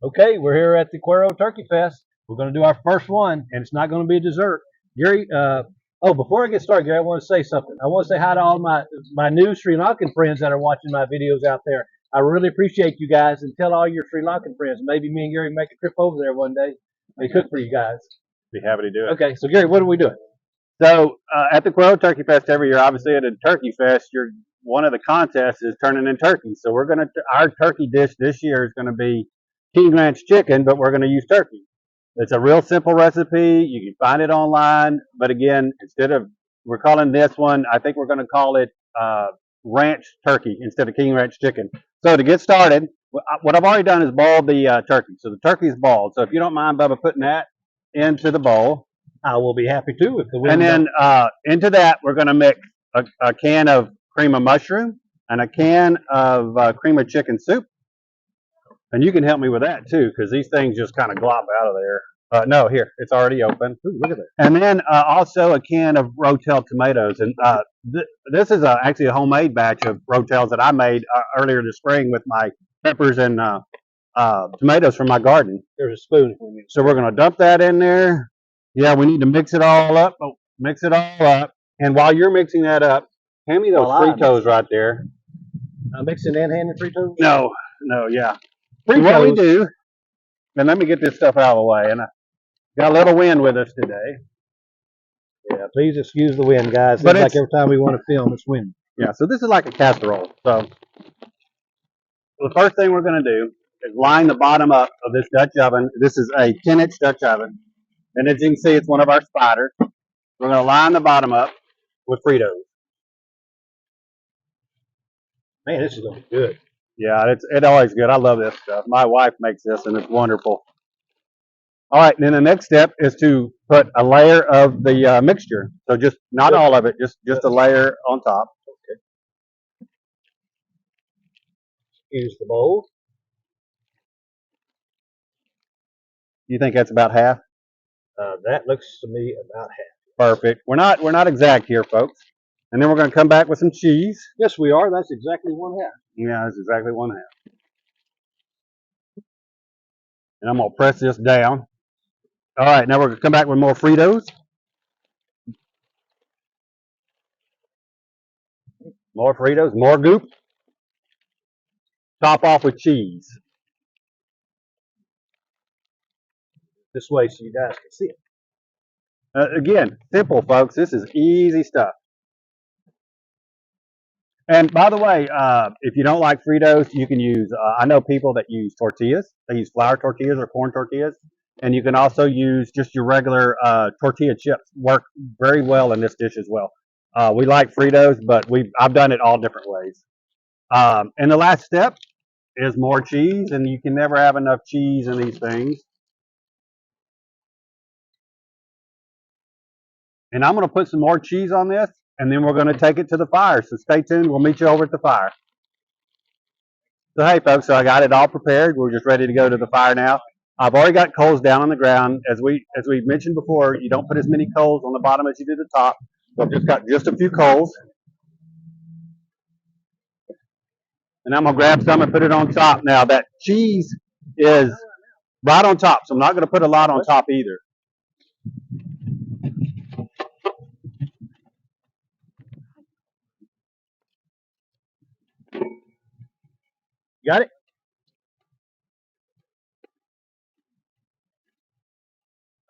Okay, we're here at the Cuero Turkeyfest. We're going to do our first one, and it's not going to be a dessert. Gary, before I get started, Gary, I want to say something. I want to say hi to all my new Sri Lankan friends that are watching my videos out there. I really appreciate you guys, and tell all your Sri Lankan friends. Maybe me and Gary make a trip over there one day. They cook for you guys. Be happy to do it. Okay, so Gary, what are we doing? So at the Cuero Turkeyfest every year, obviously at a Turkey Fest, one of the contests is turning in turkey. So our turkey dish this year is gonna be King Ranch chicken, but we're gonna use turkey. It's a real simple recipe. You can find it online, but again, we're calling this one, I think we're gonna call it ranch turkey instead of King Ranch chicken. So to get started, what I've already done is boiled the turkey. So the turkey is boiled. So if you don't mind, Bubba, putting that into the bowl. I will be happy to if the wind. And then into that, we're going to mix a can of cream of mushroom and a can of cream of chicken soup. And you can help me with that too, because these things just kind of glop out of there. No, here, it's already open. Ooh, look at that. And then also a can of Rotel tomatoes. And this is actually a homemade batch of Rotels that I made earlier this spring with my peppers and tomatoes from my garden. There's a spoon. So we're going to dump that in there. Yeah, we need to mix it all up. Oh, mix it all up. And while you're mixing that up, hand me those Fritos right there. Mixing and handing Fritos? No, yeah. Fritos. What we do, then let me get this stuff out of the way. And I got a little wind with us today. Yeah, please excuse the wind, guys. But it's like every time we want to film, it's windy. Yeah, so this is like a casserole. So the first thing we're going to do is line the bottom up of this Dutch oven. This is a 10-inch Dutch oven. And as you can see, it's one of our spiders. We're going to line the bottom up with Fritos. Man, this is going to be good. Yeah, it's always good. I love this stuff. My wife makes this, and it's wonderful. All right, then the next step is to put a layer of the mixture. So just not all of it, just a layer on top. Okay. Here's the bowl. You think that's about half? That looks to me about half. Perfect. We're not exact here, folks. And then we're going to come back with some cheese. Yes, we are. That's exactly one half. Yeah, that's exactly one half. And I'm going to press this down. All right, now we're going to come back with more Fritos. More Fritos, more goop. Top off with cheese. This way so you guys can see it. Again, simple, folks. This is easy stuff. And by the way, if you don't like Fritos, you can use, I know people that use tortillas. They use flour tortillas or corn tortillas. And you can also use just your regular tortilla chips. Work very well in this dish as well. We like Fritos, but I've done it all different ways. And the last step is more cheese, and you can never have enough cheese in these things. And I'm going to put some more cheese on this, and then we're going to take it to the fire. So stay tuned. We'll meet you over at the fire. So hey, folks, so I got it all prepared. We're just ready to go to the fire now. I've already got coals down on the ground. As we mentioned before, you don't put as many coals on the bottom as you do the top. So I've just got just a few coals. And I'm going to grab some and put it on top. Now, that cheese is right on top, so I'm not going to put a lot on top either. Got it?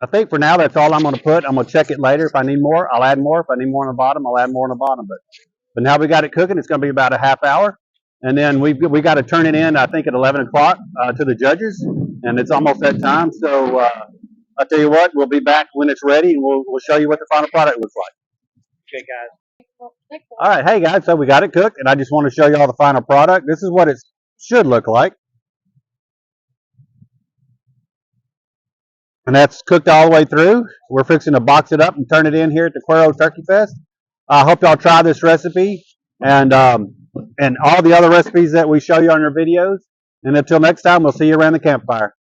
I think for now that's all I'm going to put. I'm going to check it later. If I need more, I'll add more. If I need more on the bottom, I'll add more on the bottom. But now we got it cooking. It's going to be about a half hour. And then we got to turn it in, I think, at 11 o'clock to the judges. And it's almost that time. So I'll tell you what, we'll be back when it's ready, and we'll show you what the final product looks like. Okay, guys. All right. Hey, guys. So we got it cooked, and I just want to show you all the final product. This is what it should look like. And that's cooked all the way through. We're fixing to box it up and turn it in here at the Cuero Turkeyfest. I hope y'all try this recipe and all the other recipes that we show you on our videos. And until next time, we'll see you around the campfire.